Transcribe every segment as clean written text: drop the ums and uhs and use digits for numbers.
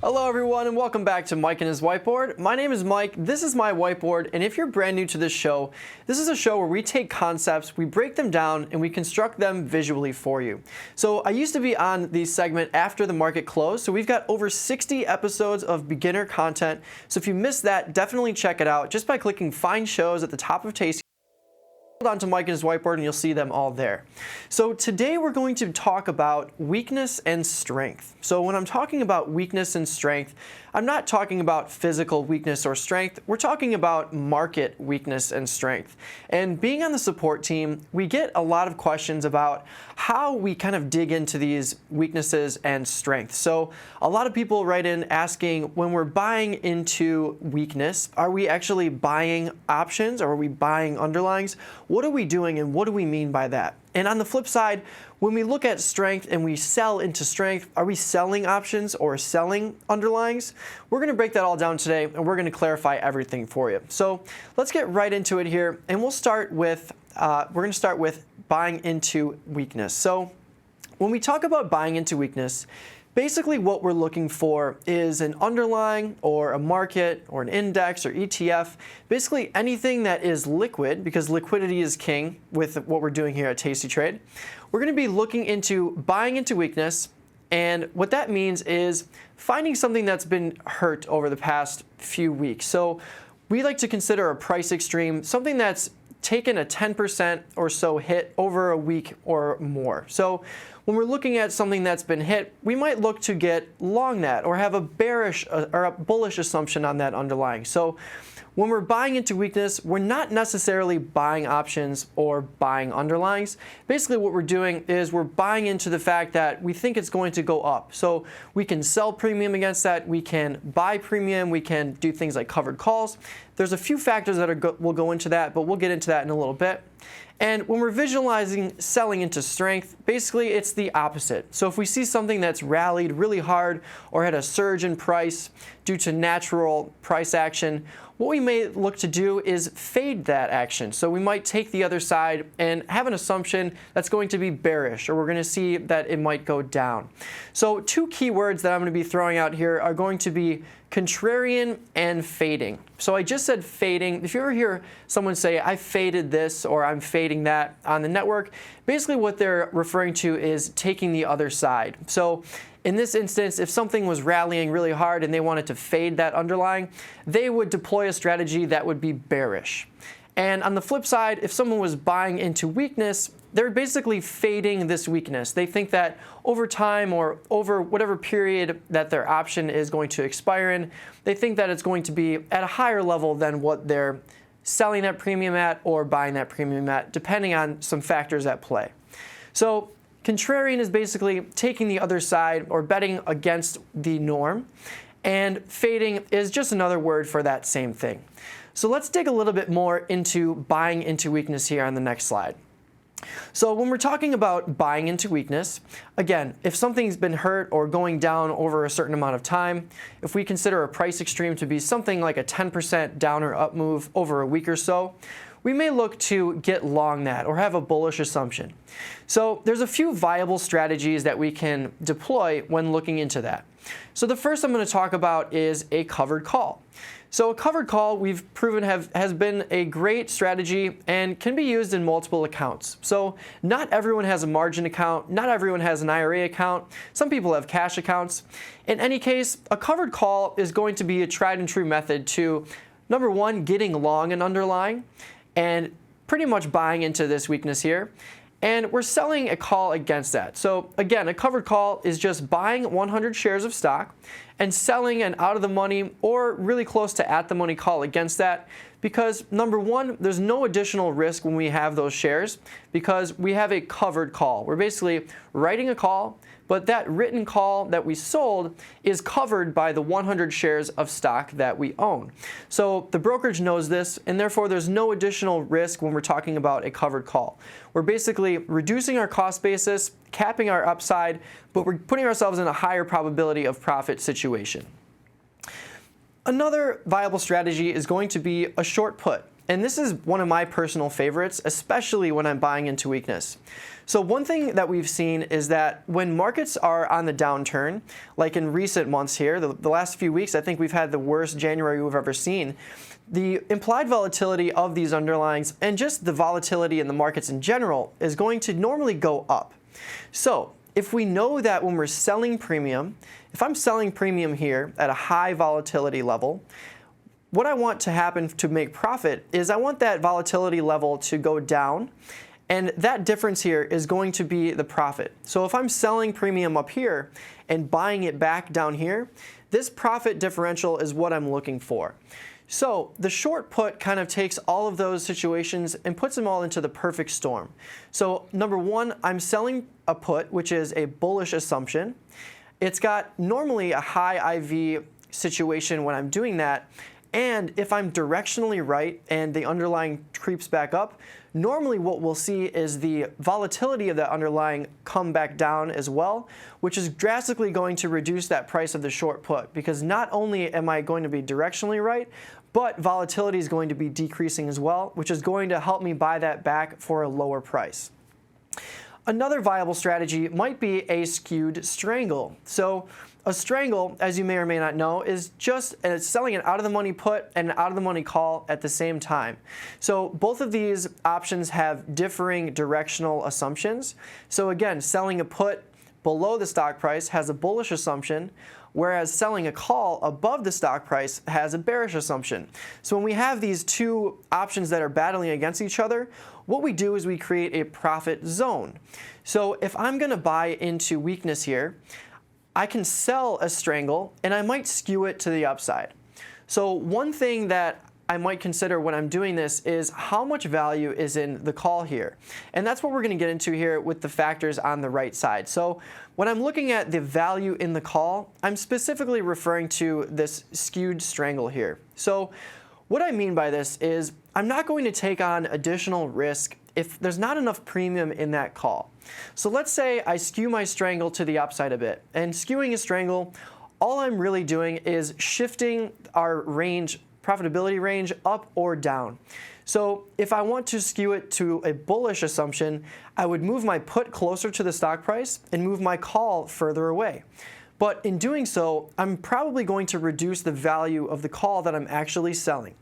Hello everyone and welcome back to Mike and his whiteboard. My name is Mike, this is my whiteboard, and if you're brand new to this is a show where we take concepts, we break them down, and we construct them visually for you. So I used to be on the segment after the market closed, so we've got over 60 episodes of beginner content. So if you missed that, definitely check it out just by clicking Find Shows at the top of Tasty. Hold on to Mike and his whiteboard and you'll see them all there. So today we're going to talk about weakness and strength. So when I'm talking about weakness and strength, I'm not talking about physical weakness or strength. We're talking about market weakness and strength. And being on the support team, we get a lot of questions about how we kind of dig into these weaknesses and strengths. So a lot of people write in asking, when we're buying into weakness, are we actually buying options or are we buying underlyings? What are we doing and what do we mean by that? And on the flip side, when we look at strength and we sell into strength, are we selling options or selling underlyings? We're going to break that all down today and we're going to clarify everything for you. So let's get right into it here, and we'll start with we're going to start with buying into weakness. So when we talk about buying into weakness, basically what we're looking for is an underlying or a market or an index or ETF, basically anything that is liquid, because liquidity is king with what we're doing here at Tasty Trade. We're going to be looking into buying into weakness, and what that means is finding something that's been hurt over the past few weeks. So we like to consider a price extreme, something that's taken a 10% or so hit over a week or more. So when we're looking at something that's been hit, we might look to get long that or have a bearish or a bullish assumption on that underlying. So when we're buying into weakness, we're not necessarily buying options or buying underlyings. Basically what we're doing is we're buying into the fact that we think it's going to go up. So we can sell premium against that, we can buy premium, we can do things like covered calls. There's a few factors that will go into that, but we'll get into that in a little bit. And when we're visualizing selling into strength, basically it's the opposite. So if we see something that's rallied really hard or had a surge in price due to natural price action, what we may look to do is fade that action. So we might take the other side and have an assumption that's going to be bearish, or we're going to see that it might go down. So two keywords that I'm going to be throwing out here are going to be contrarian and fading. So I just said fading. If you ever hear someone say, I faded this or I'm fading that on the network, basically what they're referring to is taking the other side. So in this instance, if something was rallying really hard and they wanted to fade that underlying, they would deploy a strategy that would be bearish. And on the flip side, if someone was buying into weakness, they're basically fading this weakness. They think that over time or over whatever period that their option is going to expire in, they think that it's going to be at a higher level than what they're selling that premium at or buying that premium at, depending on some factors at play. So contrarian is basically taking the other side or betting against the norm, and fading is just another word for that same thing. So let's dig a little bit more into buying into weakness here on the next slide. So when we're talking about buying into weakness, again, if something's been hurt or going down over a certain amount of time, if we consider a price extreme to be something like a 10% down or up move over a week or so, we may look to get long that or have a bullish assumption. So there's a few viable strategies that we can deploy when looking into that. So the first I'm going to talk about is a covered call. So a covered call, we've proven has been a great strategy and can be used in multiple accounts. So not everyone has a margin account, not everyone has an IRA account, some people have cash accounts. In any case, a covered call is going to be a tried and true method to, number one, getting long an underlying and pretty much buying into this weakness here. And we're selling a call against that. So again, a covered call is just buying 100 shares of stock and selling an out of the money or really close to at the money call against that, because number one, there's no additional risk when we have those shares because we have a covered call. We're basically writing a call, but that written call that we sold is covered by the 100 shares of stock that we own. So the brokerage knows this, and therefore there's no additional risk when we're talking about a covered call. We're basically reducing our cost basis, capping our upside, but we're putting ourselves in a higher probability of profit situation. Another viable strategy is going to be a short put. And this is one of my personal favorites, especially when I'm buying into weakness. So one thing that we've seen is that when markets are on the downturn, like in recent months here, the last few weeks, I think we've had the worst January we've ever seen. The implied volatility of these underlyings and just the volatility in the markets in general is going to normally go up. So if we know that when we're selling premium, if I'm selling premium here at a high volatility level, what I want to happen to make profit is I want that volatility level to go down, and that difference here is going to be the profit. So if I'm selling premium up here and buying it back down here, this profit differential is what I'm looking for. So the short put kind of takes all of those situations and puts them all into the perfect storm. So number one, I'm selling a put, which is a bullish assumption. It's got normally a high IV situation when I'm doing that. And if I'm directionally right and the underlying creeps back up, normally what we'll see is the volatility of that underlying come back down as well, which is drastically going to reduce that price of the short put, because not only am I going to be directionally right, but volatility is going to be decreasing as well, which is going to help me buy that back for a lower price. Another viable strategy might be a skewed strangle. So a strangle, as you may or may not know, is just selling an out-of-the-money put and an out-of-the-money call at the same time. So both of these options have differing directional assumptions. So again, selling a put below the stock price has a bullish assumption, whereas selling a call above the stock price has a bearish assumption. So when we have these two options that are battling against each other, what we do is we create a profit zone. So if I'm going to buy into weakness here, I can sell a strangle and I might skew it to the upside. So one thing that I might consider when I'm doing this is how much value is in the call here. And that's what we're going to get into here with the factors on the right side. So when I'm looking at the value in the call, I'm specifically referring to this skewed strangle here. So what I mean by this is I'm not going to take on additional risk if there's not enough premium in that call. So let's say I skew my strangle to the upside a bit. And skewing a strangle, all I'm really doing is shifting our range, profitability range, up or down. So if I want to skew it to a bullish assumption, I would move my put closer to the stock price and move my call further away. But in doing so, I'm probably going to reduce the value of the call that I'm actually selling.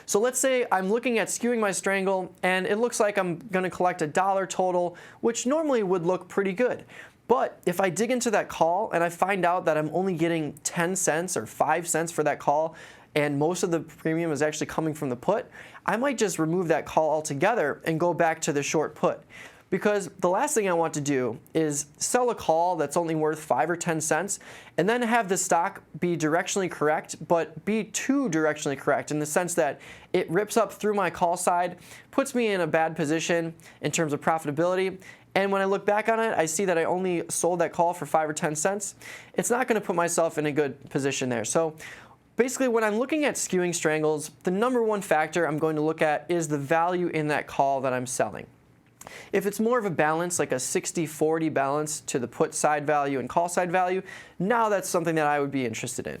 So let's say I'm looking at skewing my strangle and it looks like I'm going to collect $1 total, which normally would look pretty good. But if I dig into that call and I find out that I'm only getting 10 cents or 5 cents for that call, and most of the premium is actually coming from the put, I might just remove that call altogether and go back to the short put. Because the last thing I want to do is sell a call that's only worth 5 or 10 cents and then have the stock be directionally correct, but be too directionally correct in the sense that it rips up through my call side, puts me in a bad position in terms of profitability. And when I look back on it, I see that I only sold that call for 5 or 10 cents. It's not going to put myself in a good position there. So basically, when I'm looking at skewing strangles, the number one factor I'm going to look at is the value in that call that I'm selling. If it's more of a balance, like a 60-40 balance to the put side value and call side value, now that's something that I would be interested in.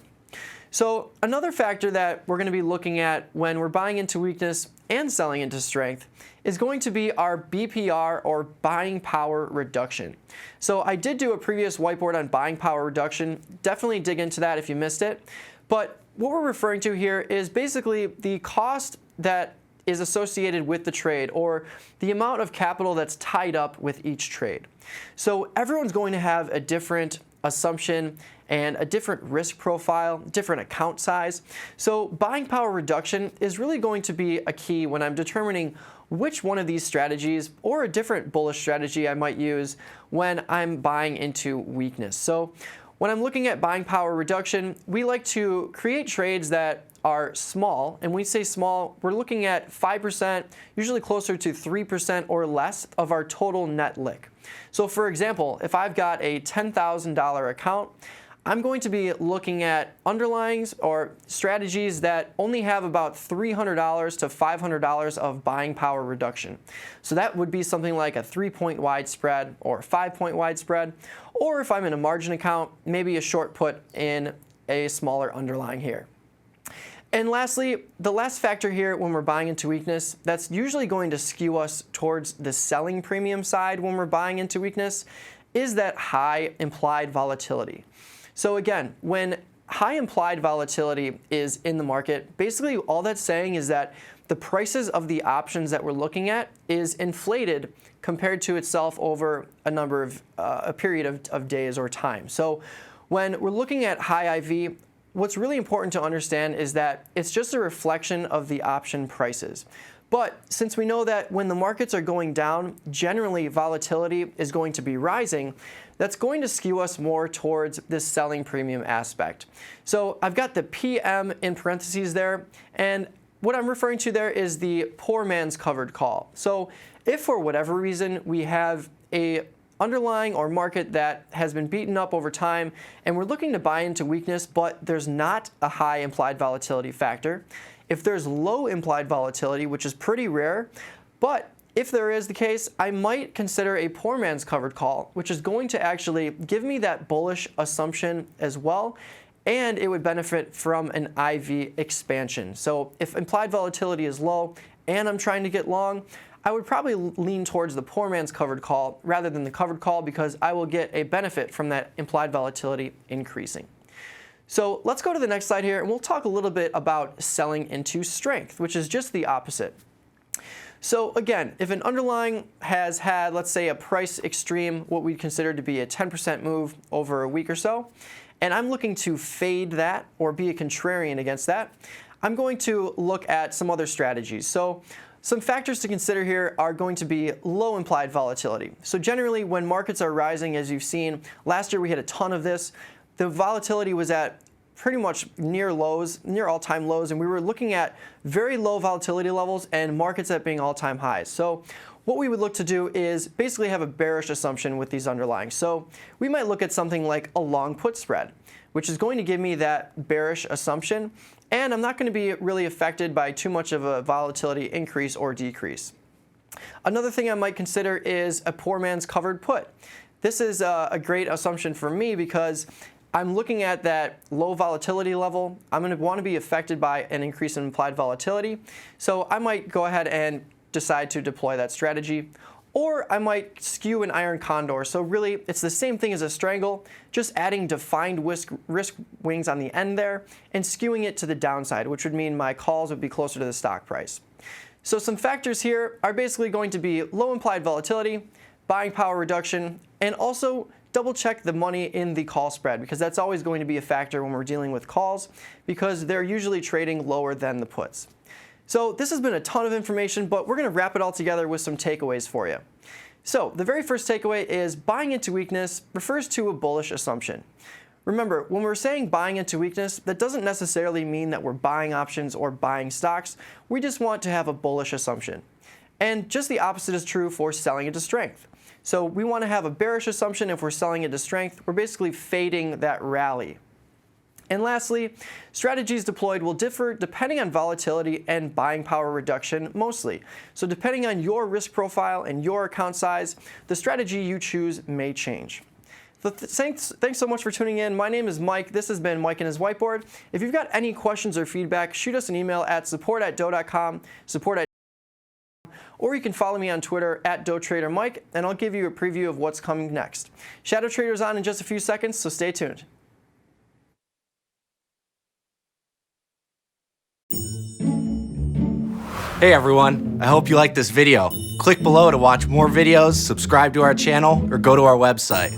So another factor that we're going to be looking at when we're buying into weakness and selling into strength is going to be our BPR, or buying power reduction. So I did do a previous whiteboard on buying power reduction. Definitely dig into that if you missed it. But what we're referring to here is basically the cost that is associated with the trade, or the amount of capital that's tied up with each trade. So everyone's going to have a different assumption and a different risk profile, different account size. So buying power reduction is really going to be a key when I'm determining which one of these strategies, or a different bullish strategy I might use when I'm buying into weakness. So when I'm looking at buying power reduction, we like to create trades that are small. And when we say small, we're looking at 5%, usually closer to 3% or less of our total net lick. So for example, if I've got a $10,000 account, I'm going to be looking at underlyings or strategies that only have about $300 to $500 of buying power reduction. So that would be something like a 3-point wide spread or a 5-point wide spread. Or if I'm in a margin account, maybe a short put in a smaller underlying here. And lastly, the last factor here when we're buying into weakness, that's usually going to skew us towards the selling premium side when we're buying into weakness, is that high implied volatility. So again, when high implied volatility is in the market, basically all that's saying is that the prices of the options that we're looking at is inflated compared to itself over a period of days or time. So when we're looking at high IV, what's really important to understand is that it's just a reflection of the option prices. But since we know that when the markets are going down, generally volatility is going to be rising, that's going to skew us more towards this selling premium aspect. So I've got the PM in parentheses there, and what I'm referring to there is the poor man's covered call. So if for whatever reason we have a underlying or market that has been beaten up over time and we're looking to buy into weakness, but there's not a high implied volatility factor, if there's low implied volatility, which is pretty rare, but if there is the case, I might consider a poor man's covered call, which is going to actually give me that bullish assumption as well, and it would benefit from an IV expansion. So if implied volatility is low and I'm trying to get long, I would probably lean towards the poor man's covered call rather than the covered call because I will get a benefit from that implied volatility increasing. So let's go to the next slide here and we'll talk a little bit about selling into strength, which is just the opposite. So again, if an underlying has had, let's say, a price extreme, what we'd consider to be a 10% move over a week or so, and I'm looking to fade that or be a contrarian against that, I'm going to look at some other strategies. So some factors to consider here are going to be low implied volatility. So generally when markets are rising, as you've seen, last year we had a ton of this, the volatility was at pretty much near lows, near all-time lows, and we were looking at very low volatility levels and markets at being all-time highs. So what we would look to do is basically have a bearish assumption with these underlying. So we might look at something like a long put spread, which is going to give me that bearish assumption, and I'm not going to be really affected by too much of a volatility increase or decrease. Another thing I might consider is a poor man's covered put. This is a great assumption for me because I'm looking at that low volatility level. I'm going to want to be affected by an increase in implied volatility. So I might go ahead and decide to deploy that strategy. Or I might skew an iron condor. So really, it's the same thing as a strangle, just adding defined risk wings on the end there and skewing it to the downside, which would mean my calls would be closer to the stock price. So some factors here are basically going to be low implied volatility, buying power reduction, and also double check the money in the call spread because that's always going to be a factor when we're dealing with calls because they're usually trading lower than the puts. So this has been a ton of information, but we're going to wrap it all together with some takeaways for you. So the very first takeaway is buying into weakness refers to a bullish assumption. Remember, when we're saying buying into weakness, that doesn't necessarily mean that we're buying options or buying stocks. We just want to have a bullish assumption. And just the opposite is true for selling into strength. So we want to have a bearish assumption if we're selling into strength. We're basically fading that rally. And lastly, strategies deployed will differ depending on volatility and buying power reduction mostly. So depending on your risk profile and your account size, the strategy you choose may change. So thanks so much for tuning in. My name is Mike. This has been Mike and his whiteboard. If you've got any questions or feedback, shoot us an email at support@dough.com, or you can follow me on Twitter @DoughTraderMike, and I'll give you a preview of what's coming next. Shadow Trader's on in just a few seconds, so stay tuned. Hey everyone, I hope you liked this video. Click below to watch more videos, subscribe to our channel, or go to our website.